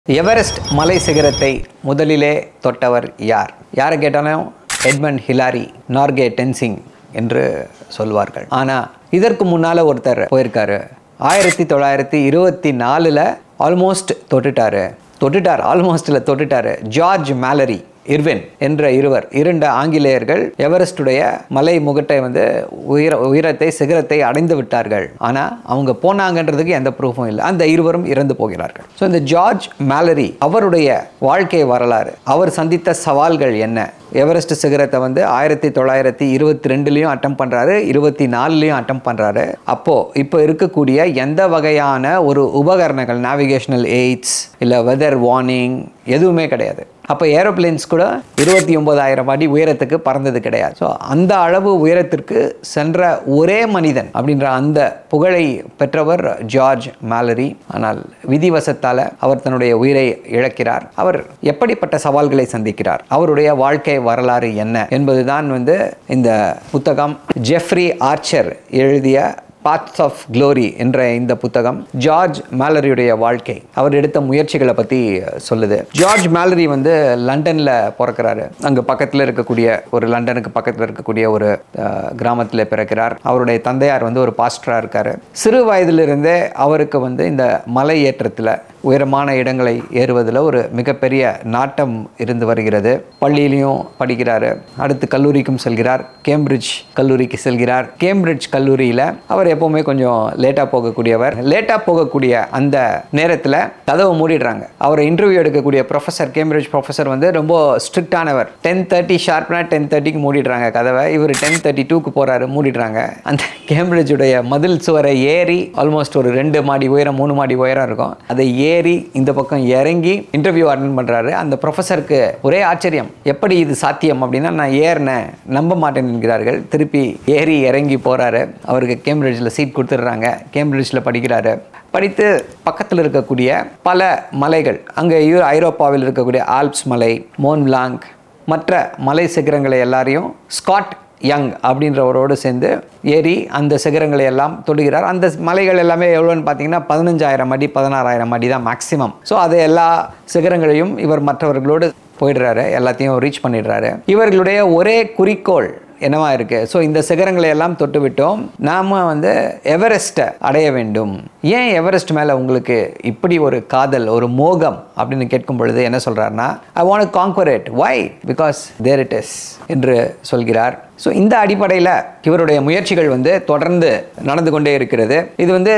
Everest மலை சிகரத்தை முதலிலே தொட்டவர் யார்? யாரை கேட்டாலும் எட்மண்ட் ஹிலாரி, நார்கே டென்சிங் என்று சொல்வார்கள். ஆனால் இதற்கு முன்னால் ஒருத்தர் போயிருக்காரு. 1924 ஆல்மோஸ்ட் தொட்டுட்டார். ஜார்ஜ் மேலரி, இர்வின் என்ற இரண்டு ஆங்கிலேயர்கள் எவரெஸ்டுடைய மலை முகட்டை உயரத்தை சிகரத்தை அடைந்து விட்டார்கள். ஆனால் அவங்க போனாங்கன்றதுக்கு எந்த ப்ரூஃபும் இல்லை. அந்த இருவரும் இறந்து போகிறார்கள். ஸோ இந்த ஜார்ஜ் மேலரி, அவருடைய வாழ்க்கை வரலாறு, அவர் சந்தித்த சவால்கள் என்ன? எவரெஸ்ட் சிகரத்தை 1922 அட்டம் பண்ணுறாரு, 24 அட்டம் பண்ணுறாரு. இப்போ இருக்கக்கூடிய எந்த வகையான ஒரு உபகரணங்கள், நேவிகேஷனல் எய்ட்ஸ் இல்லை வெதர் வார்னிங் எதுவுமே கிடையாது. அப்போ ஏரோப்ளேன்ஸ் கூட 29,000 அடி உயரத்துக்கு பறந்தது கிடையாது. ஸோ அந்த அளவு உயரத்திற்கு சென்ற ஒரே மனிதன் அப்படின்ற அந்த புகழை பெற்றவர் ஜார்ஜ் மேலரி. ஆனால் விதிவசத்தால் அவர் தன்னுடைய உயிரை இழக்கிறார். அவர் எப்படிப்பட்ட சவால்களை சந்திக்கிறார், அவருடைய வாழ்க்கை வரலாறு என்ன என்பதுதான் இந்த புத்தகம். ஜெஃப்ரி ஆர்ச்சர் எழுதிய பாத்ஸ் ஆஃப் க்ளோரி என்ற இந்த புத்தகம் ஜார்ஜ் மேலரியுடைய வாழ்க்கை, அவர் எடுத்த முயற்சிகளை பற்றி சொல்லுது. ஜார்ஜ் மேலரி லண்டனில் பிறக்கிறாரு. அங்கே பக்கத்தில் இருக்கக்கூடிய லண்டனுக்கு பக்கத்தில் இருக்கக்கூடிய ஒரு கிராமத்தில் பிறக்கிறார். அவருடைய தந்தையார் ஒரு பாஸ்டராக இருக்கார். சிறு வயதிலிருந்தே அவருக்கு இந்த மலை ஏற்றத்தில், உயரமான இடங்களை ஏறுவதில் ஒரு மிகப்பெரிய நாட்டம் இருந்து வருகிறது. பள்ளியிலையும் படிக்கிறாரு. அடுத்து கல்லூரிக்கும் செல்கிறார். கேம்பிரிட்ஜ் கல்லூரிக்கு செல்கிறார். கேம்பிரிட்ஜ் கல்லூரியில் அவர் எப்போவுமே கொஞ்சம் லேட்டாக போகக்கூடிய அந்த நேரத்தில் கதவை மூடிடுறாங்க. அவரை இன்டர்வியூ எடுக்கக்கூடிய ப்ரொஃபஸர், கேம்பிரிட்ஜ் ப்ரொஃபஸர் ரொம்ப ஸ்ட்ரிக்டானவர். 10:30 ஷார்ப்னா 10:30க்கு மூடிடுறாங்க கதவை. இவர் 10:32க்கு போகிறாரு, மூடிடுறாங்க. அந்த கேம்பிரிட்ஜுடைய மதில் சுவரை ஏறி ஆல்மோஸ்ட் ஒரு 2 மாடி உயரம் 3 மாடி உயரம் இருக்கும். அதை ஏறி இந்த பக்கம் இறங்கி இன்டர்வியூ அட்டெண்ட் பண்ணுறாரு. அந்த ப்ரொஃபஸருக்கு ஒரே ஆச்சரியம், எப்படி இது சாத்தியம் அப்படின்னா, நான் ஏறினேன், நம்ப மாட்டேன் என்கிறார்கள். திருப்பி ஏறி இறங்கி போகிறாரு. அவருக்கு கேம்பிரிட்ஜில் சீட் கொடுத்துட்றாங்க. கேம்பிரிட்ஜில் படிக்கிறாரு. படித்து பக்கத்தில் இருக்கக்கூடிய பல மலைகள், அங்கே ஐரோப்பாவில் இருக்கக்கூடிய ஆல்ப்ஸ் மலை, மோன் பிளாங்க், மற்ற மலை சிகரங்களை எல்லாரையும் ஸ்காட் யங் அப்படின்றவரோடு சேர்ந்து ஏறி அந்த சிகரங்களை எல்லாம் தொடுகிறார். அந்த மலைகள் எல்லாமே எவ்வளோன்னு பார்த்தீங்கன்னா 15,000 அடி 16,000 அடி தான் மேக்ஸிமம். ஸோ அது எல்லா சிகரங்களையும் இவர் மற்றவர்களோடு போயிடுறாரு, எல்லாத்தையும் ரீச் பண்ணிடுறாரு. இவர்களுடைய ஒரே குறிக்கோள் என்னவா இருக்குது? ஸோ இந்த சிகரங்களை எல்லாம் தொட்டு விட்டோம், நாம் எவரெஸ்ட்டை அடைய வேண்டும். ஏன் எவரெஸ்ட் மேலே உங்களுக்கு இப்படி ஒரு காதல், ஒரு மோகம் அப்படின்னு கேட்கும் பொழுது என்ன சொல்கிறாருன்னா, I want to conquer it. Why? Because there it is என்று சொல்கிறார். ஸோ இந்த அடிப்படையில் இவருடைய முயற்சிகள் தொடர்ந்து நடந்து கொண்டே இருக்கிறது. இது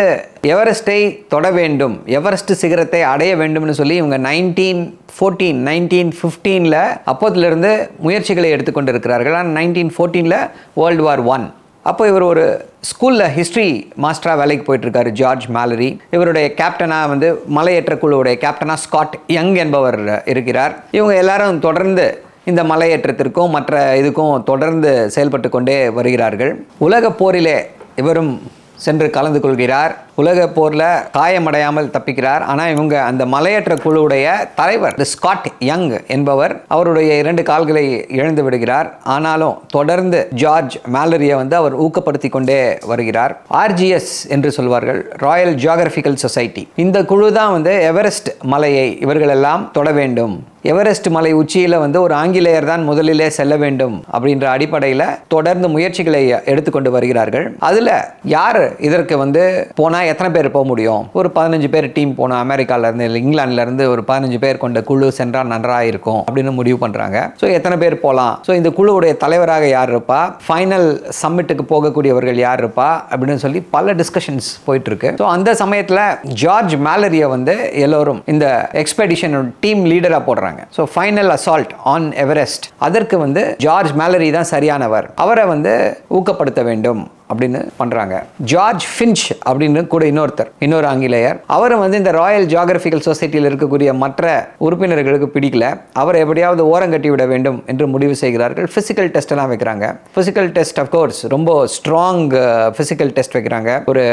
எவரெஸ்ட்டை தொட வேண்டும், எவரெஸ்ட் சிகரத்தை அடைய வேண்டும்னு சொல்லி இவங்க 1915 அப்போதிலிருந்து முயற்சிகளை எடுத்துக்கொண்டு இருக்கிறார்கள். ஆனால் 1914 வேர்ல்டு வார் 1 அப்போ இவர் ஒரு ஸ்கூலில் ஹிஸ்ட்ரி மாஸ்டராக வேலைக்கு போயிட்டுருக்காரு ஜார்ஜ் மேலரி. இவருடைய கேப்டனாக மலையேற்ற குழுவுடைய கேப்டனாக ஸ்காட் யங் என்பவர் இருக்கிறார். இவங்க எல்லாரும் தொடர்ந்து இந்த மலையேற்றத்திற்கும் மற்ற இதுக்கும் தொடர்ந்து செயல்பட்டு கொண்டே வருகிறார்கள். உலக போரிலே இவரும் சென்று கலந்து கொள்கிறார். உலக போரில் காயமடையாமல் தப்பிக்கிறார். ஆனால் இவங்க அந்த மலையேற்ற குழுவுடைய தலைவர் ஸ்காட் யங் என்பவர் அவருடைய 2 கால்களை இழந்து விடுகிறார். ஆனாலும் தொடர்ந்து ஜார்ஜ் மேலரியை அவர் ஊக்கப்படுத்தி கொண்டே வருகிறார். RGS என்று சொல்வார்கள், ராயல் ஜியோகிராபிக்கல் சொசைட்டி. இந்த குழு தான் எவரெஸ்ட் மலையை இவர்களெல்லாம் தொட வேண்டும், எவரெஸ்ட் மலை உச்சியில் ஒரு ஆங்கிலேயர் தான் முதலிலே செல்ல வேண்டும் அப்படின்ற அடிப்படையில் தொடர்ந்து முயற்சிகளை எடுத்துக்கொண்டு வருகிறார்கள். அதில் யார் இதற்கு போனால் எத்தனை பேர் போக முடியும்? ஒரு 15 பேர் டீம் போனோம். அமெரிக்காவிலேருந்து இல்லை இங்கிலாந்துலேருந்து ஒரு 15 பேர் கொண்ட குழு சென்றால் நன்றாக இருக்கும் அப்படின்னு முடிவு பண்ணுறாங்க. ஸோ எத்தனை பேர் போகலாம்? ஸோ இந்த குழுவுடைய தலைவராக யார் இருப்பா, ஃபைனல் சம்மிட்டுக்கு போகக்கூடியவர்கள் யார் இருப்பா அப்படின்னு சொல்லி பல டிஸ்கஷன்ஸ் போயிட்டுருக்கு. ஸோ அந்த சமயத்தில் ஜார்ஜ் மேலரியை எல்லோரும் இந்த எக்ஸ்பெடிஷன் டீம் லீடராக போடுறாங்க. So final assault on Everest, அதற்கு ஜார்ஜ் மேலரி தான் சரியானவர், அவரை ஊக்கப்படுத்த வேண்டும் அப்படின்னு பண்றாங்க. ஜார்ஜ் ஃபின்ச் அப்படின்னு கூட இன்னொரு ஆங்கிலேயர், அவரும் இந்த ராயல் ஜியோகிராபிக்கல் சொசைட்டியில் இருக்கக்கூடிய மற்ற உறுப்பினர்களுக்கு பிடிக்கல. அவர் எப்படியாவது ஓரங்கட்டி விட வேண்டும் என்று முடிவு செய்கிறார்கள். பிசிக்கல் டெஸ்ட் எல்லாம் வைக்கிறாங்க. பிசிக்கல் டெஸ்ட் அஃப்கோர்ஸ் ரொம்ப ஸ்ட்ராங் பிசிக்கல் டெஸ்ட் வைக்கிறாங்க. ஒரு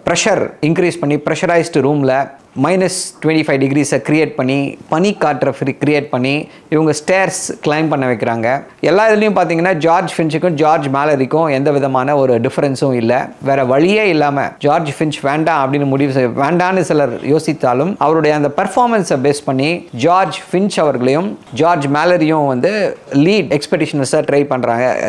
ப்ரெஷர் இன்க்ரீஸ் பண்ணி ப்ரெஷரைஸ்டு ரூமில் -25 டிகிரிஸை கிரியேட் பண்ணி பனிக்காற்றை கிரியேட் பண்ணி இவங்க ஸ்டேர்ஸ் கிளைம் பண்ண வைக்கிறாங்க. எல்லா இதுலேயும் பார்த்தீங்கன்னா ஜார்ஜ் ஃபின்ச்சுக்கும் ஜார்ஜ் மேலரிக்கும் எந்த விதமான ஒரு டிஃபரன்ஸும் இல்லை. வேற வழியே இல்லாமல் ஜார்ஜ் ஃபின்ச் வேண்டாம் அப்படின்னு வேண்டான்னு சிலர் யோசித்தாலும் அவருடைய அந்த பெர்ஃபார்மன்ஸை பேஸ் பண்ணி ஜார்ஜ் ஃபின்ச் அவர்களையும் ஜார்ஜ் மேலரியும் வந்து லீட் எக்ஸ்பெடிஷனர்ஸை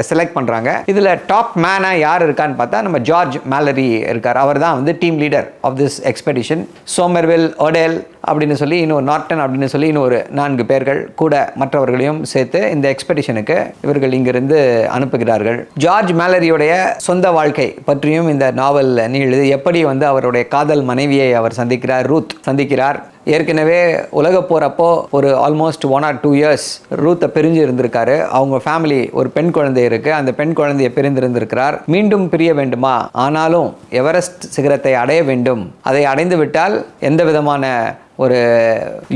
செலக்ட் பண்ணுறாங்க. இதில் டாப் மேனாக யார் இருக்கான்னு பார்த்தா நம்ம ஜார்ஜ் மேலரி இருக்கார். அவர் தான் வந்து team leader of this expedition. Somervell, Odell அப்படின்னு சொல்லி இன்னொரு நார்டன் அப்படின்னு சொல்லி இன்னொரு 4 பேர்கள் கூட மற்றவர்களையும் சேர்த்து இந்த எக்ஸ்பெடிஷனுக்கு இவர்கள் இங்கிருந்து அனுப்புகிறார்கள். ஜார்ஜ் மேலரியுடைய சொந்த வாழ்க்கை பற்றியும் இந்த நாவல் நீளுது. எப்படி வந்து அவருடைய காதல் மனைவியை அவர் சந்திக்கிறார், ரூத் சந்திக்கிறார். ஏற்கனவே உலக போகிறப்போ ஒரு ஆல்மோஸ்ட் 1 or 2 years ரூத்தை பிரிஞ்சு இருந்திருக்காரு. அவங்க ஃபேமிலி ஒரு பெண் குழந்தை இருக்கு. அந்த பெண் குழந்தையை பிரிந்திருந்திருக்கிறார். மீண்டும் பிரிய வேண்டுமா? ஆனாலும் எவரெஸ்ட் சிகரத்தை அடைய வேண்டும். அதை அடைந்து விட்டால் எந்த விதமான ஒரு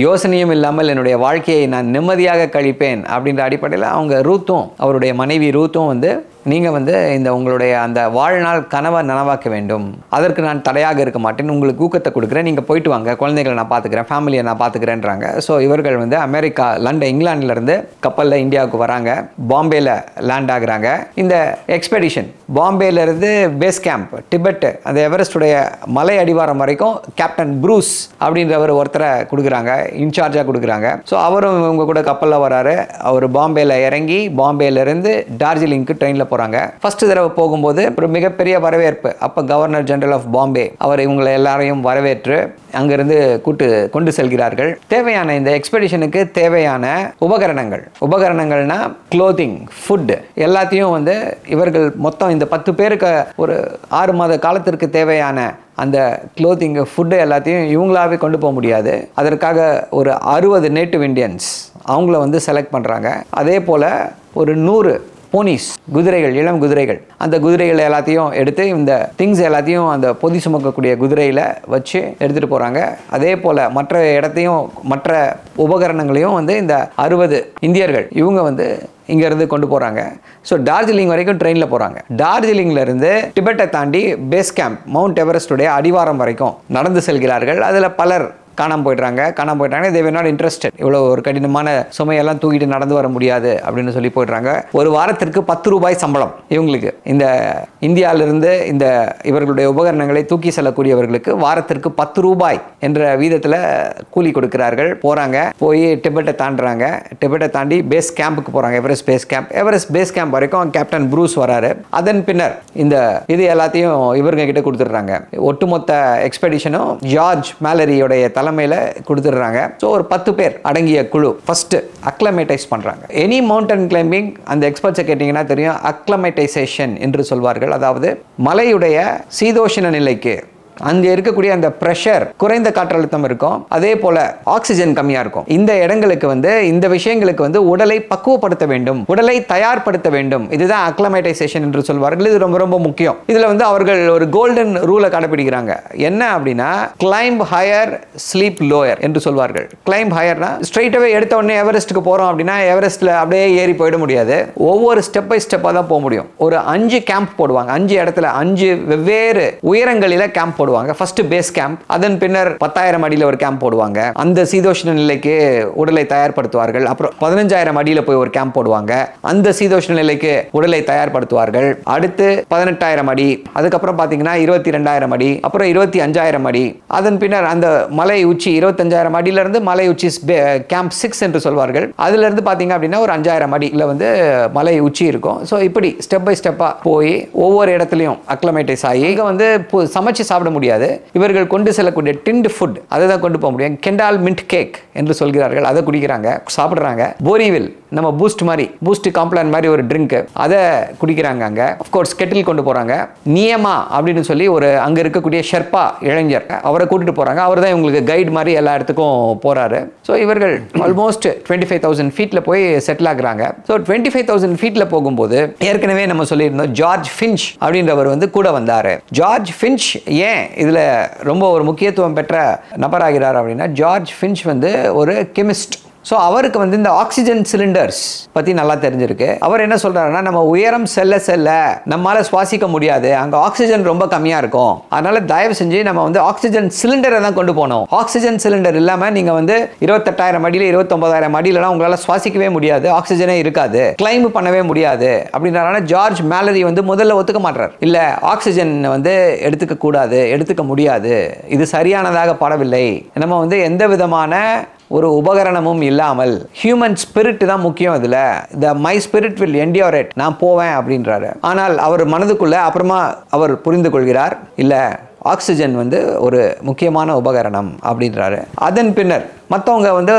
யோசனையும் இல்லாமல் என்னுடைய வாழ்க்கையை நான் நிம்மதியாக கழிப்பேன் அப்படின்ற அடிப்படையில் அவங்க ரூத்தும் அவருடைய மனைவி ரூத்தும் வந்து நீங்கள் வந்து இந்த உங்களுடைய அந்த வாழ்நாள் கனவை நனவாக்க வேண்டும், அதற்கு நான் தடையாக இருக்க மாட்டேன், உங்களுக்கு ஊக்கத்தை கொடுக்குறேன், நீங்கள் போயிட்டு வாங்க, குழந்தைகளை நான் பார்த்துக்கிறேன், ஃபேமிலியை நான் பார்த்துக்கிறேன்றாங்க. ஸோ இவர்கள் வந்து அமெரிக்கா இங்கிலாந்துலேருந்து கப்பலில் இந்தியாவுக்கு வராங்க. பாம்பேயில் லேண்ட் ஆகுறாங்க. இந்த எக்ஸ்பெடிஷன் பாம்பேலேருந்து பேஸ் கேம்ப் டிபெட் அந்த எவரெஸ்டுடைய மலை அடிவாரம் வரைக்கும் கேப்டன் ப்ரூஸ் அப்படின்றவர் ஒருத்தரை கொடுக்குறாங்க, இன்சார்ஜாக கொடுக்குறாங்க. ஸோ அவரும் இவங்க கூட கப்பலில் வராரு. அவர் பாம்பேயில் இறங்கி பாம்பேலேருந்து டார்ஜிலிங்க்கு ட்ரெயினில் போகிறாங்க. ஃபர்ஸ்ட் தடவை போகும்போது ஒரு மிகப்பெரிய வரவேற்பு. அப்போ கவர்னர் ஜெனரல் ஆஃப் பாம்பே அவர் இவங்களை எல்லாரையும் வரவேற்று அங்கிருந்து கொண்டு செல்கிறார்கள். தேவையான இந்த எக்ஸ்பெடிஷனுக்கு தேவையான உபகரணங்கள்னா க்ளோத்திங், ஃபுட் எல்லாத்தையும் வந்து இவர்கள் மொத்தம் இந்த 10 பேருக்கு ஒரு 6 மாத காலத்திற்கு தேவையான அந்த க்ளோத்திங், ஃபுட்டு எல்லாத்தையும் இவங்களாவே கொண்டு போக முடியாது. அதற்காக ஒரு 60 நேட்டிவ் இண்டியன்ஸ் அவங்கள வந்து செலக்ட் பண்ணுறாங்க. அதே போல் ஒரு 100 போனிஸ், குதிரைகள், இளம் குதிரைகள், அந்த குதிரைகள் எல்லாத்தையும் எடுத்து இந்த திங்ஸ் எல்லாத்தையும் அந்த பொதி சுமக்கக்கூடிய குதிரையில் வச்சு எடுத்துகிட்டு போகிறாங்க. அதே போல் மற்ற உபகரணங்களையும் வந்து இந்த 60 இந்தியர்கள் இவங்க வந்து இங்கேருந்து கொண்டு போகிறாங்க. ஸோ டார்ஜிலிங் வரைக்கும் ட்ரெயினில் போகிறாங்க. டார்ஜிலிங்லேருந்து டிபெட்டை தாண்டி பேஸ் கேம்ப் மவுண்ட் எவரெஸ்டுடைய அடிவாரம் வரைக்கும் நடந்து செல்கிறார்கள். அதில் பலர் காணாமல் போயிட்டாங்க. தே வர் நாட் இன்ட்ரெஸ்டட். இவ்வளோ ஒரு கடினமான சுமையெல்லாம் தூக்கிட்டு நடந்து வர முடியாது அப்படின்னு சொல்லி போயிடுறாங்க. ஒரு வாரத்திற்கு 10 ரூபாய் சம்பளம் இவங்களுக்கு. இந்த இந்தியாவிலிருந்து இந்த இவர்களுடைய உபகரணங்களை தூக்கி செல்லக்கூடியவர்களுக்கு வாரத்திற்கு 10 ரூபாய் என்ற வீதத்தில் கூலி கொடுக்கிறார்கள். போய் டிபெட்டை தாண்டுறாங்க. டிபெட்டை தாண்டி பேஸ் கேம்புக்கு போகிறாங்க. எவரெஸ்ட் பேஸ் கேம்ப் வரைக்கும் கேப்டன் ப்ரூஸ் வராரு. அதன் பின்னர் இது எல்லாத்தையும் இவங்க கிட்ட கொடுத்துட்றாங்க. ஒட்டுமொத்த எக்ஸ்பெடிஷனும் ஜார்ஜ் மேலரியோடைய தலைமையில் கொடுத்துடுறாங்க. ஸோ ஒரு 10 பேர் அடங்கிய குழு ஃபர்ஸ்ட் அக்ளமேட்டைஸ் பண்ணுறாங்க. எனி மவுண்டன் கிளைம்பிங் அந்த எக்ஸ்பர்ட்ஸை கேட்டிங்கன்னா தெரியும், அக்ளமேட்டைசேஷன் என்று சொல்வார்கள். அதாவது மலையுடைய சீதோஷண நிலைக்கு அங்கே இருக்கக்கூடிய அந்த ப்ரெஷர், குறைந்த காற்றழுத்தம் இருக்கும், அதே போல ஆக்சிஜன் கம்மியாக இருக்கும். இந்த இடங்களுக்கு வந்து இந்த விஷயங்களுக்கு வந்து உடலை பக்குவப்படுத்த வேண்டும், உடலை தயார்படுத்த வேண்டும். இதுதான் அக்ளமேட்டைசேஷன் என்று சொல்வார்கள். இது ரொம்ப ரொம்ப முக்கியம். இதில் வந்து அவர்கள் ஒரு கோல்டன் ரூலை கடைபிடிக்கிறாங்க. என்ன அப்படின்னா கிளைம்ப் ஹையர், ஸ்லீப் லோயர் என்று சொல்வார்கள். கிளைம்ப் ஹையர்னா ஸ்ட்ரைட்டாகவே எடுத்த உடனே எவரெஸ்ட்டுக்கு போகிறோம் அப்படின்னா எவரெஸ்ட்டில் அப்படியே ஏறி போயிட முடியாது. ஒவ்வொரு ஸ்டெப் பை ஸ்டெப்பாக தான் போக முடியும். ஒரு 5 கேம்ப் போடுவாங்க. 5 இடத்துல 5 வெவ்வேறு உயரங்களில் கேம்ப் போடுவாங்க. ஃபர்ஸ்ட் பேஸ் கேம்ப், அதன் பின்னர் 10,000 அடியில் ஒரு கேம்ப் போடுவாங்க. அந்த சீதோஷ்ண நிலைக்கு உடலை தயார்படுத்துவார்கள். அப்புறம் 15,000 அடியில் போய் ஒரு கேம்ப் போடுவாங்க. அந்த சீதோஷ்ண நிலைக்கு உடலை தயார்படுத்துவார்கள். அடுத்து 18,000 அடி, அதுக்கப்புறம் பார்த்தீங்கன்னா 22,000 அடி, அப்புறம் 25,000 அடி. அதன் பின்னர் அந்த மலை உச்சி 25,000 அடியிலிருந்து மலை உச்சி கேம்ப் 6 என்று சொல்வார்கள். அதுல இருந்து பார்த்தீங்க அப்படின்னா ஒரு 5,000 அடியில் வந்து மலை உச்சி இருக்கும். ஸோ இப்படி ஸ்டெப் பை ஸ்டெப்பாக போய் ஒவ்வொரு இடத்துலையும் அக்ளமேட்டைஸ் ஆகி இங்கே வந்து சமைச்சு சாப்பிட முடியாது. இவர்கள் கொண்டு செல்லக்கூடிய டின்ட் ஃபுட் அதை தான் கொண்டு போக முடியும். கெண்டால் மின்ட் கேக் என்று சொல்கிறார்கள். அதை குடிக்கிறாங்க, சாப்பிட்றாங்க. போரிவில் நம்ம பூஸ்ட் காம்ப்ளான் மாதிரி ஒரு ட்ரிங்க், அதை குடிக்கிறாங்க. அங்கே அஃப்கோர்ஸ் கெட்டில் கொண்டு போகிறாங்க. நியமா அப்படின்னு சொல்லி ஒரு அங்கே இருக்கக்கூடிய ஷெர்பா இளைஞர், அவரை கூட்டிட்டு போகிறாங்க. அவர் தான் இவங்களுக்கு கைடு மாதிரி எல்லா இடத்துக்கும் போகிறாரு. ஸோ இவர்கள் ஆல்மோஸ்ட் 25,000 ஃபீட்டில் போய் செட்டில் ஆகுறாங்க. ஸோ 25,000 ஃபீட்டில் போகும்போது ஏற்கனவே நம்ம சொல்லியிருந்தோம் ஜார்ஜ் ஃபின்ச் அப்படின்றவர் வந்து கூட வந்தார். ஜார்ஜ் ஃபின்ச் ஏன் இதில் ரொம்ப ஒரு முக்கியத்துவம் பெற்ற நபராகிறார் அப்படின்னா, ஜார்ஜ் ஃபின்ச் வந்து ஒரு கெமிஸ்ட். ஸோ அவருக்கு வந்து இந்த ஆக்சிஜன் சிலிண்டர்ஸ் பற்றி நல்லா தெரிஞ்சிருக்கு. அவர் என்ன சொல்கிறாருன்னா, நம்ம உயரம் செல்ல செல்ல நம்மளால் சுவாசிக்க முடியாது, அங்கே ஆக்சிஜன் ரொம்ப கம்மியாக இருக்கும், அதனால் தயவு செஞ்சு நம்ம வந்து ஆக்சிஜன் சிலிண்டரை தான் கொண்டு போகணும். ஆக்சிஜன் சிலிண்டர் இல்லாமல் நீங்கள் வந்து 28,000 அடியில் 29,000 அடியிலலாம் உங்களால் சுவாசிக்கவே முடியாது, ஆக்சிஜனே இருக்காது, கிளைம் பண்ணவே முடியாது அப்படின்றனால ஜார்ஜ் மேலரி வந்து முதல்ல ஒத்துக்க மாட்டார். இல்லை, ஆக்சிஜன் வந்து எடுத்துக்க கூடாது, எடுத்துக்க முடியாது, இது சரியானதாக படவில்லை, நம்ம வந்து எந்த விதமான ஒரு உபகரணமும் இல்லாமல் ஹியூமன் ஸ்பிரிட் தான் முக்கியம், இதில் my spirit will endure it, நான் போவேன் அப்படின்றாரு. ஆனால் அவர் மனதுக்குள்ள அப்புறமா அவர் புரிந்து கொள்கிறார், இல்லை ஆக்சிஜன் வந்து ஒரு முக்கியமான உபகரணம் அப்படின்றாரு. அதன் பின்னர் மற்றவங்க வந்து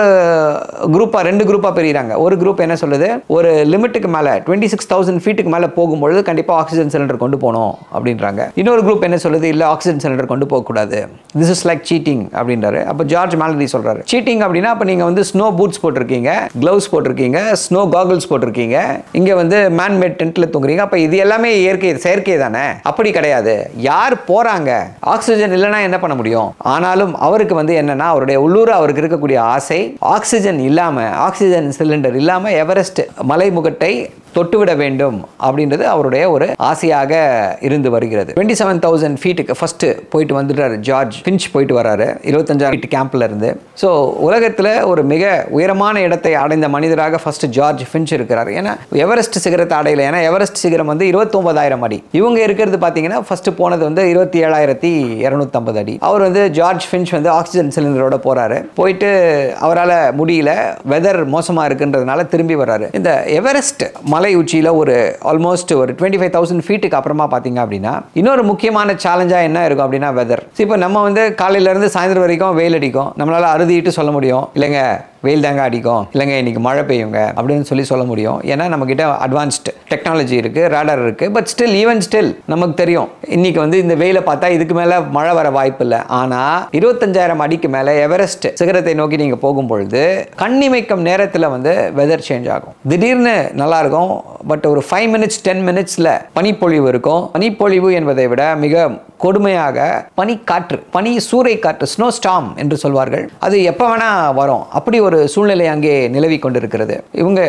ரெண்டு குரூப்பாக பிரிகிறாங்க. ஒரு குரூப் என்ன சொல்லுது, ஒரு லிமிட்டுக்கு மேலே 26,000 ஃபீட்டுக்கு மேலே போகும்பொழுது கண்டிப்பாக ஆக்சிஜன் சிலிண்டர் கொண்டு போகணும் அப்படின்றாங்க. இன்னொரு குரூப் என்ன சொல்லுது, இல்லை ஆக்சிஜன் சிலிண்டர் கொண்டு போகக்கூடாது, திஸ் இஸ் லைக் சீட்டிங் அப்படின்றாரு. அப்போ ஜார்ஜ் மேலரி சொல்கிறாரு, சீட்டிங் அப்படின்னா அப்போ நீங்கள் வந்து ஸ்னோ பூட்ஸ் போட்டிருக்கீங்க, க்ளவுஸ் போட்டிருக்கீங்க, ஸ்னோ காகிள்ஸ் போட்டிருக்கீங்க, இங்கே வந்து மேன்மேட் டென்ட்டில் தூங்குறீங்க, அப்போ இது எல்லாமே இயற்கை செயற்கை தானே. அப்படி கிடையாது, யார் போகிறாங்க, ஆக்சிஜன் இல்லைன்னா என்ன பண்ண முடியும். ஆனாலும் அவருக்கு வந்து என்னன்னா, அவருடைய உள்ளூர் அவருக்கு இருக்கக்கூடிய ஆசை, ஆக்சிஜன் இல்லாம, ஆக்சிஜன் சிலிண்டர் இல்லாம எவரெஸ்ட் மலைமுகட்டை தொட்டுவிட வேண்டும் அப்படின்றது அவருடைய ஒரு ஆசையாக இருந்து வருகிறது. 27,000 ஃபீட்டுக்கு ஃபர்ஸ்ட் போயிட்டு வந்துட்டாரு ஜார்ஜ் ஃபின்ச், போயிட்டு வராரு 25,000 ஃபீட் கேம்ப்ல இருந்து. ஸோ உலகத்தில் ஒரு மிக உயரமான இடத்தை அடைந்த மனிதராக ஃபர்ஸ்ட் ஜார்ஜ் ஃபின்ச் இருக்கிறார். ஏன்னா எவரெஸ்ட் சிகரத்தை அடையல, ஏன்னா எவரெஸ்ட் சிகரம் வந்து 29,000 அடி, இவங்க இருக்கிறது பார்த்தீங்கன்னா ஃபர்ஸ்ட் போனது வந்து 27,250 அடி. அவர் வந்து ஜார்ஜ் ஃபின்ச் வந்து ஆக்சிஜன் சிலிண்டரோட போறாரு. போயிட்டு அவரால் முடியல, வெதர் மோசமாக இருக்குன்றதுனால திரும்பி வர்றாரு. இந்த எவரெஸ்ட் மலை உச்சியில் ஒரு ஆல்மோஸ்ட் ஒரு 25,000 ஃபீட்டுக்கு அப்புறமா பார்த்தீங்க அப்படின்னா இன்னொரு முக்கியமான சேலஞ்சாக என்ன இருக்கும் அப்படின்னா வெதர். இப்போ நம்ம வந்து காலையிலேருந்து சாயந்தரம் வரைக்கும் வெயில் அடிக்கும், நம்மளால் அறுதிட்டு சொல்ல முடியும், இல்லைங்க வெயில் தாங்க அடிக்கும், இல்லைங்க இன்னைக்கு மழை பெய்யுங்க அப்படின்னு சொல்ல முடியும். ஏன்னா நம்மக்கிட்ட அட்வான்ஸ்டு டெக்னாலஜி இருக்குது, ரேடார் இருக்குது. பட் ஈவன் ஸ்டில் நமக்கு தெரியும் இன்னைக்கு வந்து இந்த வெயிலை பார்த்தா இதுக்கு மேலே மழை வர வாய்ப்பு இல்லை. ஆனால் 25,000 அடிக்கு மேலே எவரெஸ்ட் சிகரத்தை நோக்கி நீங்கள் போகும்பொழுது கண்ணிமைக்கும் நேரத்தில் வந்து வெதர் சேஞ்ச் ஆகும். திடீர்னு நல்லா இருக்கும், பட் ஒரு 5 மினிட்ஸ் 10 மினிட்ஸில் பனிப்பொழிவு இருக்கும். பனிப்பொழிவு என்பதை விட மிக கொடுமையாக பனிக்காற்று, பனி சூறை காற்று, ஸ்னோ ஸ்டார்ம் என்று சொல்வார்கள், அது எப்போ வேணா வரும். அப்படி ஒரு சூழ்நிலை அங்கே நிலவி கொண்டிருக்கிறது. இவங்க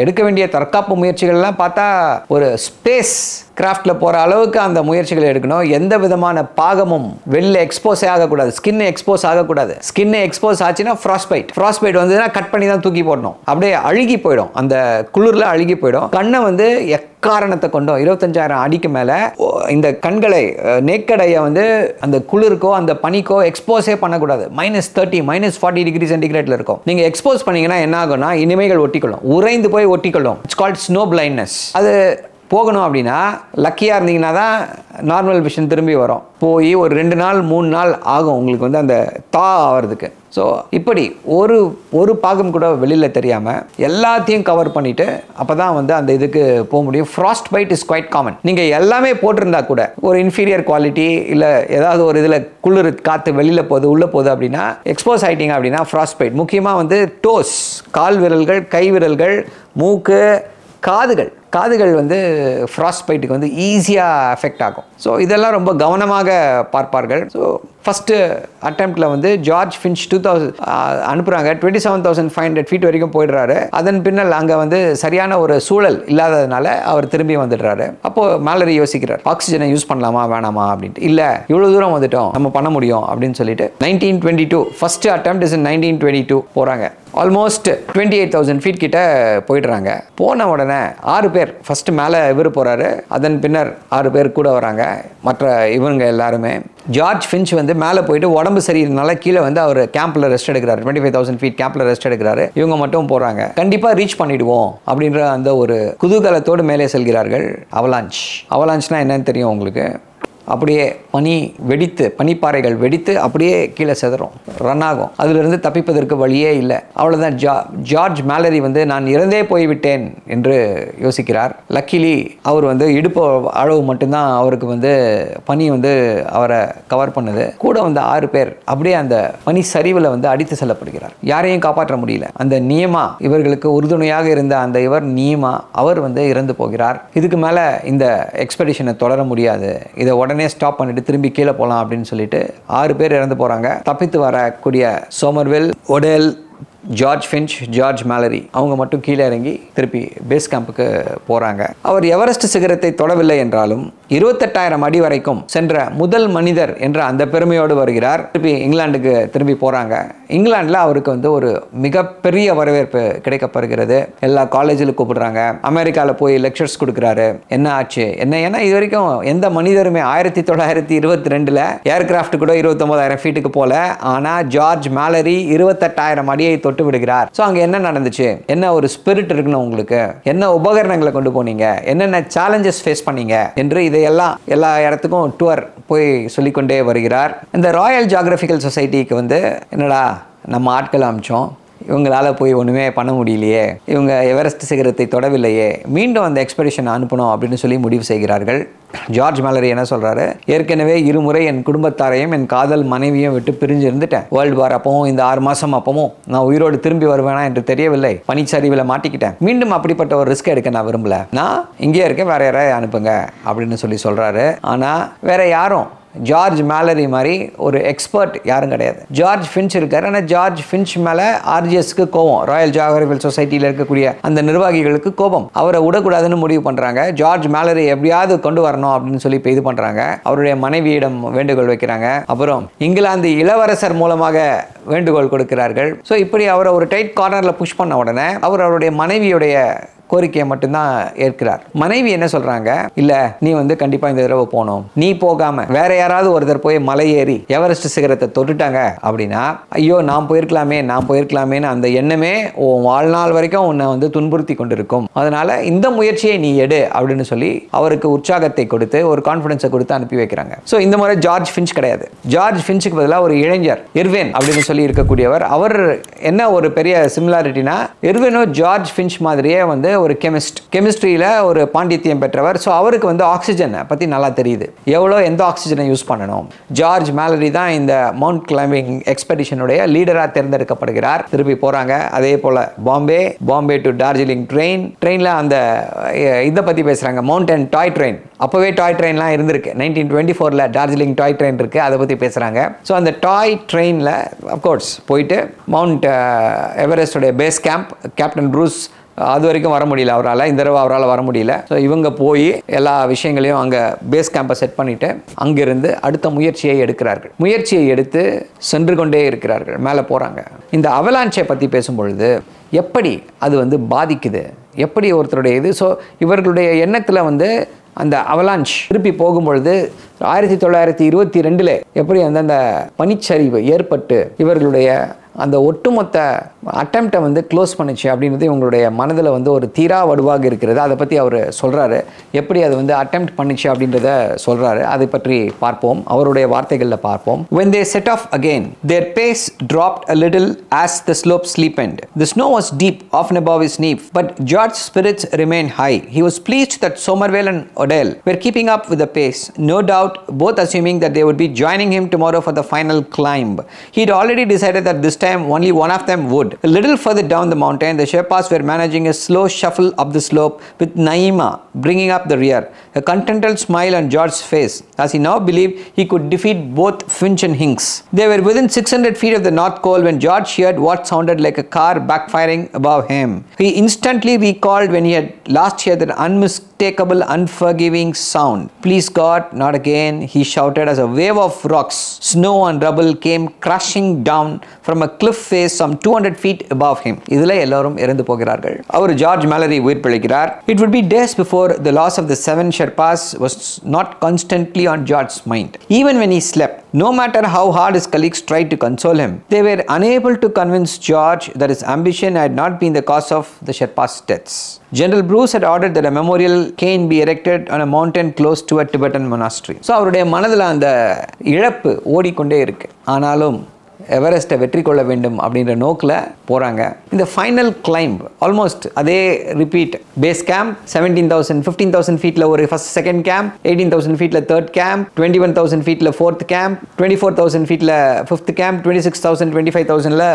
எடுக்க வேண்டிய தற்காப்பு முயற்சிகள்லாம் பார்த்தா ஒரு ஸ்பேஸ் கிராஃப்டில் போகிற அளவுக்கு அந்த முயற்சிகளை எடுக்கணும். எந்த விதமான பாகமும் வெளில எக்ஸ்போஸே ஆகக்கூடாது, ஸ்கின் எக்ஸ்போஸ் ஆகக்கூடாது. ஸ்கின் எக்ஸ்போஸ் ஆச்சுன்னா ஃப்ராஸ்பைட் வந்ததுன்னா கட் பண்ணி தான் தூக்கி போடணும், அப்படியே அழுகி போயிடும், அந்த குளிரில் அழுகி போயிடும். கண்ணை வந்து எக்காரணத்தை கொண்டும் 25,000 அடிக்கு மேலே இந்த கண்களை நேக்கடையை வந்து அந்த குளிருக்கோ அந்த பனிக்கோ எக்ஸ்போஸே பண்ணக்கூடாது. -30 -40 டிகிரி சென்டிகிரேட்ல இருக்கும். நீங்கள் எக்ஸ்போஸ் பண்ணீங்கன்னா என்ன ஆகும்னா இனிமைகள் ஒட்டிக்கொள்ளும், உறைந்து போய் ஒட்டிக்கொள்ளும். It's called snow blindness. அது போகணும் அப்படின்னா லக்கியாக இருந்தீங்கன்னா தான் நார்மல் விஷன் திரும்பி வரும். போய் ஒரு 2 நாள் 3 நாள் ஆகும் உங்களுக்கு வந்து அந்த ஆகிறதுக்கு. ஸோ இப்படி ஒரு பாகம் கூட வெளியில் தெரியாமல் எல்லாத்தையும் கவர் பண்ணிவிட்டு அப்போ தான் வந்து அந்த இதுக்கு போக முடியும். Frost bite is quite common. நீங்கள் எல்லாமே போட்டிருந்தா கூட ஒரு இன்ஃபீரியர் குவாலிட்டி இல்லை ஏதாவது ஒரு இதில் குளிர் காற்று வெளியில் போகுது உள்ளே போகுது அப்படின்னா எக்ஸ்போஸ் ஆகிட்டிங்க அப்படின்னா ஃப்ராஸ்ட் பைட். முக்கியமாக வந்து டோஸ், கால் விரல்கள், கை விரல்கள், மூக்கு, காதுகள் வந்து ஃப்ராஸ்ட் பைட்டுக்கு வந்து ஈஸியாக அஃபெக்ட் ஆகும். ஸோ இதெல்லாம் ரொம்ப கவனமாக பார்ப்பார்கள். ஸோ ஃபஸ்ட்டு அட்டெம்ப்டில் வந்து ஜார்ஜ் ஃபின்ச் 2000 அனுப்புகிறாங்க. 27,500 ஃபீட் வரைக்கும் போயிடுறாரு. அதன் பின்னால் அங்கே வந்து சரியான ஒரு சூழல் இல்லாததுனால அவர் திரும்பி வந்துடுறாரு. அப்போது மேலரி யோசிக்கிறார், ஆக்சிஜனை யூஸ் பண்ணலாமா வேணாமா அப்படின்ட்டு. இல்லை, இவ்வளோ தூரம் வந்துட்டோம், நம்ம பண்ண முடியும் அப்படின்னு சொல்லிட்டு 1922 ஃபர்ஸ்ட் அட்டெம்ப்ட் இஸ் 1922 போகிறாங்க. ஆல்மோஸ்ட் 28,000 ஃபீட் கிட்ட போயிடுறாங்க. போன உடனே 6 பேர் ஃபர்ஸ்ட் மேலே இவர் போகிறாரு, அதன் பின்னர் 6 பேர் கூட வராங்க, மற்ற இவங்க எல்லாருமே. ஜார்ஜ் ஃபின்ச் வந்து மேலே போயிட்டு உடம்பு சரியில்லைனால கீழே வந்து அவர் கேம்பில் ரெஸ்ட் எடுக்கிறாரு. 25,000 ஃபீட் கேம்பில் ரெஸ்ட் எடுக்கிறாரு. இவங்க மட்டும் போகிறாங்க. கண்டிப்பாக ரீச் பண்ணிடுவோம் அப்படின்ற அந்த ஒரு குதூகலத்தோடு மேலே செல்கிறார்கள். அவலாஞ்ச்னா என்னன்னு தெரியும் உங்களுக்கு? அப்படியே பனிப்பாறைகள் வெடித்து அப்படியே கீழே செதறும், ரன் ஆகும். அதிலிருந்து தப்பிப்பதற்கு வழியே இல்லை. அவ்வளோதான். ஜார்ஜ் மேலரி வந்து நான் இறந்தே போய்விட்டேன் என்று யோசிக்கிறார். லக்கிலி அவர் வந்து இடுப்பு அளவு மட்டும்தான் அவருக்கு வந்து பனி வந்து அவரை கவர் பண்ணுது. கூட வந்து 6 பேர் அப்படியே அந்த பனி சரிவில் வந்து அடித்து செல்லப்படுகிறார். யாரையும் காப்பாற்ற முடியல. அந்த நியமா, இவர்களுக்கு உறுதுணையாக இருந்த அந்த நியமா, அவர் வந்து இறந்து போகிறார். இதுக்கு மேலே இந்த எக்ஸ்பெடிஷனை தொடர முடியாது, இதை உடனே ஸ்டாப் பண்ணிட்டு திரும்பி கீழே போகலாம் அப்படின்னு சொல்லிட்டு 6 பேர் இறந்து போகிறாங்க. தப்பித்து வரக்கூடிய சோமர்வெல், ஒடேல், ஜார்ஜ் ஃபின்ச், ஜார்ஜ் மேலரி அவங்க மட்டும் கீழே இறங்கி திருப்பி பேஸ் கேம்புக்கு போகிறாங்க. அவர் எவரெஸ்ட் சிகரத்தை தொடவில்லை என்றாலும் 28,000 அடி வரைக்கும் சென்ற முதல் மனிதர் என்ற அந்த பெருமையோடு வருகிறார். திருப்பி இங்கிலாந்துக்கு திரும்பி போகிறாங்க. இங்கிலாந்தில் அவருக்கு வந்து ஒரு மிகப்பெரிய வரவேற்பு கிடைக்கப்படுகிறது. எல்லா காலேஜில் கூப்பிடுறாங்க. அமெரிக்காவில் போய் லெக்சர்ஸ் கொடுக்குறாரு. என்ன ஆச்சு என்ன, ஏன்னா இது வரைக்கும் எந்த மனிதருமே 1922 ஏர்கிராஃப்ட் கூட 29,000 ஃபீட்டுக்கு போல. ஆனால் ஜார்ஜ் மேலரி 28,000 அடியை தொட்டு விடுகிறார். ஸோ அங்கே என்ன நடந்துச்சு, என்ன ஒரு ஸ்பிரிட் இருக்குன்னு உங்களுக்கு, என்ன உபகரணங்களை கொண்டு போனீங்க, என்னென்ன சேலஞ்சஸ் ஃபேஸ் பண்ணீங்க என்று இதையெல்லாம் எல்லா இடத்துக்கும் டூர் போய் சொல்லிக்கொண்டே வருகிறார். இந்த ராயல் ஜியோகிராஃபிக்கல் சொசைட்டிக்கு வந்து என்னடா நம்ம ஆட்கள் அமிச்சோம், இவங்களால் போய் ஒன்றுமே பண்ண முடியலையே, இவங்க எவரெஸ்ட் சிகரத்தை தொடவில்லையே, மீண்டும் அந்த எக்ஸ்பெடிஷன் அனுப்பணும் அப்படின்னு சொல்லி முடிவு செய்கிறார்கள். ஜார்ஜ் மேலரி என்ன சொல்கிறாரு, ஏற்கனவே 2 முறை என் குடும்பத்தாரையும் என் காதல் மனைவியும் விட்டு பிரிஞ்சு இருந்துட்டேன். வேர்ல்டு வார் அப்பவும் இந்த 6 மாதம் அப்பவும் நான் உயிரோடு திரும்பி வருவேனா என்று தெரியவில்லை. பனிச்சரிவில் மாட்டிக்கிட்டேன். மீண்டும் அப்படிப்பட்ட ஒரு ரிஸ்க் எடுக்க நான் விரும்பல. நான் இங்கே இருக்கேன், வேற யாராவது அனுப்புங்க அப்படின்னு சொல்லி சொல்கிறாரு. ஆனால் வேற யாரும் ஜார்ஜ் மேலரி மாதிரி ஒரு எக்ஸ்பர்ட் யாரும் கிடையாது. ஜார்ஜ் ஃபின்ச் இருக்காரு. ஆனால் ஜார்ஜ் ஃபின்ச் மேலே ஆர்ஜிஎஸ்க்கு கோபம், ராயல் ஜியோகிராஃபிக்கல் சொசைட்டியில் இருக்கக்கூடிய அந்த நிர்வாகிகளுக்கு கோபம். அவரை விடக்கூடாதுன்னு முடிவு பண்ணுறாங்க. ஜார்ஜ் மேலரி எப்படியாவது கொண்டு வரணும் அப்படின்னு சொல்லி இது பண்ணுறாங்க. அவருடைய மனைவியிடம் வேண்டுகோள் வைக்கிறாங்க. அப்புறம் இங்கிலாந்து இளவரசர் மூலமாக வேண்டுகோள் கொடுக்கிறார்கள். ஸோ இப்படி அவரை ஒரு டைட் கார்னரில் புஷ் பண்ண உடனே அவர் அவருடைய மனைவியுடைய கோரிக்கையை மட்டும்தான் ஏற்கிறார். மனைவி என்ன சொல்றாங்க, இல்ல நீ வந்து கண்டிப்பா இந்த தடவை போகணும், நீ போகாம வேற யாராவது ஒருத்தர் போய் மலை ஏறி எவரெஸ்ட் சிகரத்தை தொட்டுட்டாங்க அப்படின்னா, ஐயோ நான் போயிருக்கலாமேன்னு அந்த எண்ணமே உன் வாழ்நாள் வரைக்கும் உன்னை வந்து துன்புறுத்தி கொண்டிருக்கும். அதனால இந்த முயற்சியை நீ எடு அப்படின்னு சொல்லி அவருக்கு உற்சாகத்தை கொடுத்து ஒரு கான்ஃபிடன்ஸை கொடுத்து அனுப்பி வைக்கிறாங்க. ஸோ இந்த முறை ஜார்ஜ் ஃபின்ச் கிடையாது. ஜார்ஜ் ஃபின்ச்சுக்கு பதிலாக ஒரு இளைஞர் இர்வின் அப்படின்னு சொல்லி இருக்கக்கூடியவர். அவர் என்ன ஒரு பெரிய சிமிலாரிட்டினா, இர்வினும் ஜார்ஜ் ஃபின்ச் மாதிரியே வந்து ஒரு கெமிஸ்ட்ரியில் ஒரு பாண்டித்யம் பெற்றவர். ஸோ அவருக்கு வந்து ஆக்சிஜனை பற்றி நல்லா தெரியுது, எவ்வளோ எந்த ஆக்சிஜனை யூஸ் பண்ணணும். ஜார்ஜ் மேலரி தான் இந்த மவுண்ட் கிளைம்பிங் எக்ஸ்பெடிஷனுடைய லீடராக தேர்ந்தெடுக்கப்படுகிறார். திருப்பி போகிறாங்க. அதே போல் பாம்பே டு டார்ஜிலிங் ட்ரெயினில் அந்த இதை பற்றி பேசுகிறாங்க, மவுண்டன் டாய் ட்ரெயின். அப்போவே டாய் ட்ரெயின்லாம் இருந்திருக்கு. 1924 டார்ஜிலிங் டாய் ட்ரெயின் இருக்குது, அதை பற்றி பேசுகிறாங்க. ஸோ அந்த டாய் ட்ரெயினில் அஃப்கோர்ஸ் போயிட்டு மவுண்ட் எவரெஸ்டோடைய பேஸ் கேம்ப், கேப்டன் ப்ரூஸ் அது வரைக்கும் வர முடியல அவரால், இந்த தடவை அவரால் வர முடியல. ஸோ இவங்க போய் எல்லா விஷயங்களையும் அங்கே பேஸ் கேம்பை செட் பண்ணிவிட்டு அங்கிருந்து அடுத்த முயற்சியை எடுக்கிறார்கள். முயற்சியை எடுத்து சென்று கொண்டே இருக்கிறார்கள், மேலே போகிறாங்க. இந்த அவலான்ச்சை பற்றி பேசும்பொழுது எப்படி அது வந்து பாதிக்குது, எப்படி ஒருத்தருடைய இது. ஸோ இவர்களுடைய எண்ணத்தில் வந்து அந்த அவலான்ச் திருப்பி போகும்பொழுது 1922 எப்படி வந்து அந்த பனிச்சரிவு ஏற்பட்டு இவர்களுடைய அந்த ஒட்டுமொத்த அட்டெம்ப்டை வந்து க்ளோஸ் பண்ணிச்சு அப்படின்றது இவங்களுடைய மனதில் வந்து ஒரு தீரா வடுவாக இருக்கிறது. அதை பற்றி அவர் சொல்கிறாரு, எப்படி அது வந்து அட்டெம்ப்ட் பண்ணிச்சு அப்படின்றத சொல்கிறாரு. அதை பற்றி பார்ப்போம், அவருடைய வார்த்தைகளில் பார்ப்போம். When they set off again, their pace dropped a little as the slope steepened. The snow was deep, often above his knee, but George's spirits remained high. He was pleased that Somerville and Odell were keeping up with the pace, no doubt both assuming that they would be joining him tomorrow for the final climb. He'd already decided that this time only one of them would. A little further down the mountain, the Sherpas were managing a slow shuffle up the slope with Naima bringing up the rear. A contented smile on George's face as he now believed he could defeat both Finch and Hinks. They were within 600 feet of the North Col when George heard what sounded like a car backfiring above him. He instantly recalled when he had last heard that unmistakable, unforgiving sound. Please God, not again, he shouted as a wave of rocks, snow and rubble came crashing down from a cliff face some 200 feet above him. இதில் எல்லாரும் இறந்து போகிறார்கள். அவர் George மேலரி உயிர் பிழைக்கிறார். It would be days before the loss of the 7 Sherpas was not constantly on George's mind. Even when he slept, no matter how hard his colleagues tried to console him, they were unable to convince George that his ambition had not been the cause of the Sherpas' deaths. General Bruce had ordered that a memorial cane be erected on a mountain close to a Tibetan monastery. So அவருடைய மனதில் அந்த இழப்பு ஓடிக்கொண்டே இருக்கு. ஆனாலும் எவரெஸ்ட்டை வெற்றி கொள்ள வேண்டும் அப்படின்ற நோக்கில் போகிறாங்க. இந்த ஃபைனல் கிளைம்ப் ஆல்மோஸ்ட் அதே ரிப்பீட். பேஸ் கேம்ப் 15,000 ஃபீட்டில் ஒரு செகண்ட் கேம்ப், 18,000 ஃபீட்டில் தேர்ட் கேம்ப், 21,000 ஃபீட்டில் ஃபோர்த் கேம்ப், 24,000 ஃபீட்டில் ஃபிஃப்த் கேம்ப், 26,000 25,000ல்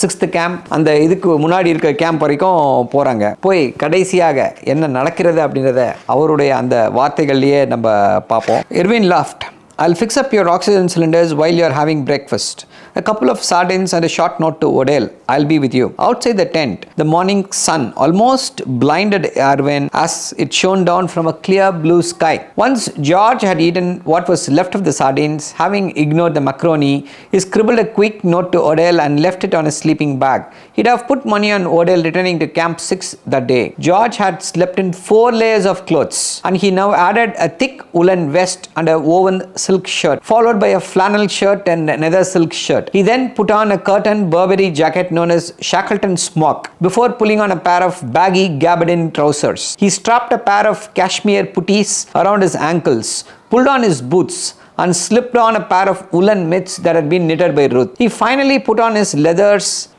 சிக்ஸ்த் கேம்ப். அந்த இதுக்கு முன்னாடி இருக்க கேம்ப் வரைக்கும் போகிறாங்க. போய் கடைசியாக என்ன நடக்கிறது அப்படின்றத அவருடைய அந்த வார்த்தைகள்லேயே நம்ம பார்ப்போம். Irvin laughed. I'll fix up your oxygen cylinders while you're having breakfast. A couple of sardines and a short note to Odell. I'll be with you. Outside the tent, the morning sun almost blinded Erwin as it shone down from a clear blue sky. Once George had eaten what was left of the sardines, having ignored the macaroni, he scribbled a quick note to Odell and left it on his sleeping bag. He'd have put money on Odell returning to Camp 6 that day. George had slept in 4 layers of clothes, and he now added a thick woolen vest and a woven silk shirt, followed by a flannel shirt and another silk shirt. He then put on a curtain Burberry jacket known as Shackleton smock before pulling on a pair of baggy gabardine trousers. He strapped a pair of cashmere puttees around his ankles, pulled on his boots, and slipped on a pair of woolen mitts that had been knitted by Ruth. He finally put on his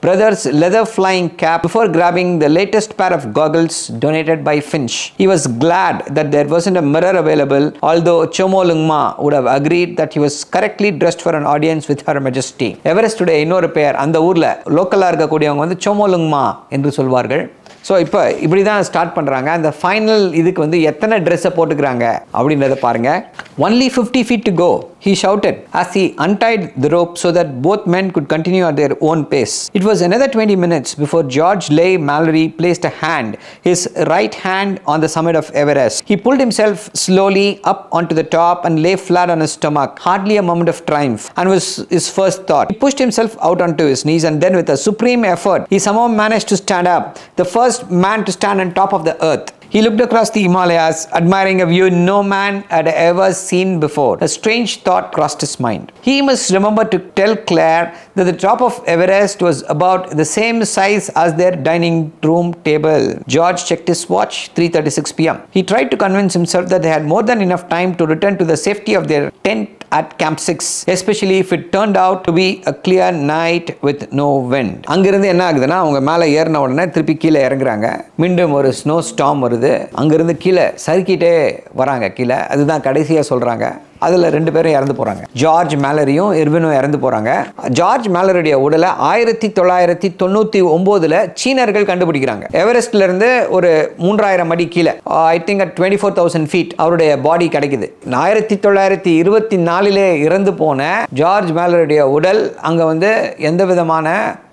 brother's leather flying cap before grabbing the latest pair of goggles donated by Finch. He was glad that there wasn't a mirror available, although Chomo Lungma would have agreed that he was correctly dressed for an audience with Her Majesty. Everest today இன்னொரு பேர் அந்த ஊர்ல லோக்கலா இருக்கக்கூடியவங்க வந்து Chomo Lungma என்று சொல்வார்கள். So இப்போ இப்படி தான் ஸ்டார்ட் பண்ணுறாங்க. அந்த ஃபைனல் இதுக்கு வந்து எத்தனை ட்ரெஸ்ஸை போட்டுக்கிறாங்க அப்படின்றத பாருங்கள். Only 50 feet to go, he shouted as he untied the rope so that both men could continue at their own pace. It was another 20 minutes before George Leigh Mallory placed a hand, his right hand, on the summit of Everest. He pulled himself slowly up onto the top and lay flat on his stomach, hardly a moment of triumph, and was his first thought. He pushed himself out onto his knees, and then with a supreme effort, he somehow managed to stand up, the first man to stand on top of the earth. He looked across the Himalayas, admiring a view no man had ever seen before. A strange thought crossed his mind. He must remember to tell Claire that the top of Everest was about the same size as their dining room table. George checked his watch, 3:36 p.m. He tried to convince himself that they had more than enough time to return to the safety of their tent at Camp 6, especially if it turned out to be a clear night with no wind. அங்கிருந்து என்ன ஆகுதுன்னா, அவங்க மேலே ஏறின உடனே திருப்பி கீழே இறங்குறாங்க. மீண்டும் ஒரு ஸ்னோ ஸ்டார்ம் வருது. அங்கிருந்து கீழே சறுக்கிட்டே வராங்க கீழே. அதுதான் கடைசியாக சொல்கிறாங்க. அதில் 2 பேரும் இறந்து போகிறாங்க. ஜார்ஜ் மேலரியும் எர்வினும் இறந்து போகிறாங்க. ஜார்ஜ் மேலருடைய உடலை 1999 சீனர்கள் கண்டுபிடிக்கிறாங்க. எவரெஸ்ட்லேருந்து ஒரு 3000 அடி கீழே, ஐ திங்க் at 24,000 feet அவருடைய பாடி கிடைக்குது. 1924 இறந்து போன ஜார்ஜ் மேலருடைய உடல் அங்கே வந்து எந்த விதமான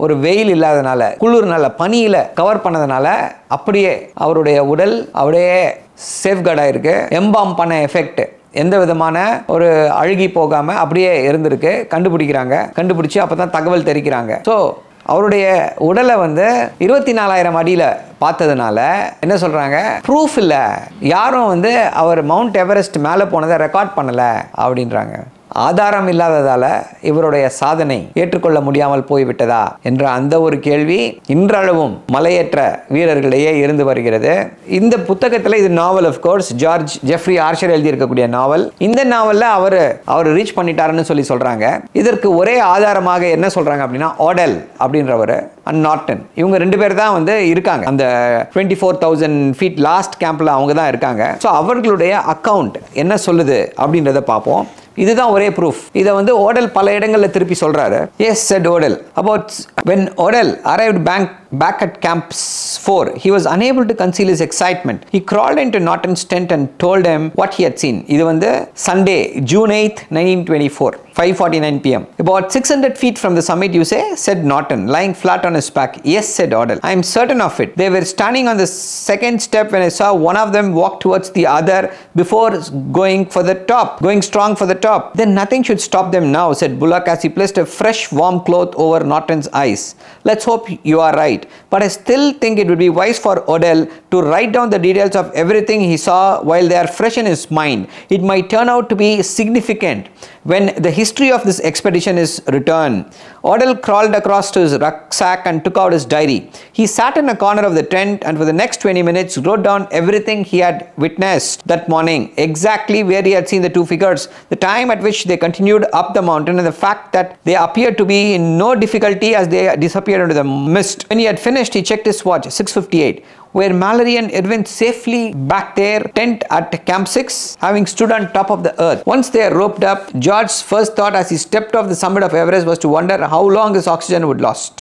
ஒரு வெயில் இல்லாதனால, குளிர்னால, பனியில் கவர் பண்ணதுனால அப்படியே அவருடைய உடல் அப்படியே சேஃப்கார்டாக இருக்கு. எம்பாம் பண்ண எஃபெக்ட் எந்த விதமான ஒரு அழுகி போகாமல் அப்படியே இருந்திருக்கு. கண்டுபிடிச்சி அப்போ தான் தகவல் தெரிவிக்கிறாங்க. ஸோ அவருடைய உடலை வந்து 24,000 அடியில் பார்த்ததுனால என்ன சொல்கிறாங்க, ப்ரூஃப் இல்லை, யாரும் வந்து அவர் மவுண்ட் எவரெஸ்ட் மேலே போனதை ரெக்கார்ட் பண்ணலை அப்படின்றாங்க. ஆதாரம் இல்லாததால இவருடைய சாதனை ஏற்றுக்கொள்ள முடியாமல் போய்விட்டதா என்ற அந்த ஒரு கேள்வி இன்றளவும் மலையேற்ற வீரர்களிடையே இருந்து வருகிறது. இந்த புத்தகத்தில் இது novel, of course George Jeffrey Archer எழுதியிருக்கக்கூடிய நாவல். இந்த நாவலில் அவர் ரீச் பண்ணிட்டாருன்னு சொல்கிறாங்க. இதற்கு ஒரே ஆதாரமாக என்ன சொல்கிறாங்க அப்படின்னா, ஓடெல் அப்படின்றவர் அண்ட் நார்டன், இவங்க 2 பேர் தான் வந்து இருக்காங்க அந்த 24,000 feet லாஸ்ட் கேம்பில். அவங்க தான் இருக்காங்க. ஸோ அவர்களுடைய அக்கவுண்ட் என்ன சொல்லுது அப்படின்றத பார்ப்போம். இதுதான் ஒரே ப்ரூஃப். இதை வந்து ஓடல் பல இடங்களில் திருப்பி சொல்றாரு. Yes, said Odell. About when Odell arrived back at Camp 4, he was unable to conceal his excitement. He crawled into Norton's tent and told him what he had seen. இது வந்து Sunday, June 8th, 1924, 5:49 p.m. About 600 feet from the summit, you say, said Norton, lying flat on his back. Yes, said Odell. I am certain of it. They were standing on the second step when I saw one of them walk towards the other before going strong for the top. Then nothing should stop them now, said Bullock as he placed a fresh warm cloth over Norton's eyes. Let's hope you are right. But I still think it would be wise for Odell to write down the details of everything he saw while they are fresh in his mind. It might turn out to be significant when the history of this expedition is returned. Odell crawled across to his rucksack and took out his diary. He sat in a corner of the tent and for the next 20 minutes wrote down everything he had witnessed that morning, exactly where he had seen the 2 figures, the time at which they continued up the mountain, and the fact that they appeared to be in no difficulty as they disappeared into the mist. When he had finished, he checked his watch, 6:58. Were Mallory and Erwin safely back their tent at Camp 6, having stood on top of the earth? Once they are roped up, George's first thought as he stepped off the summit of Everest was to wonder how long his oxygen would last.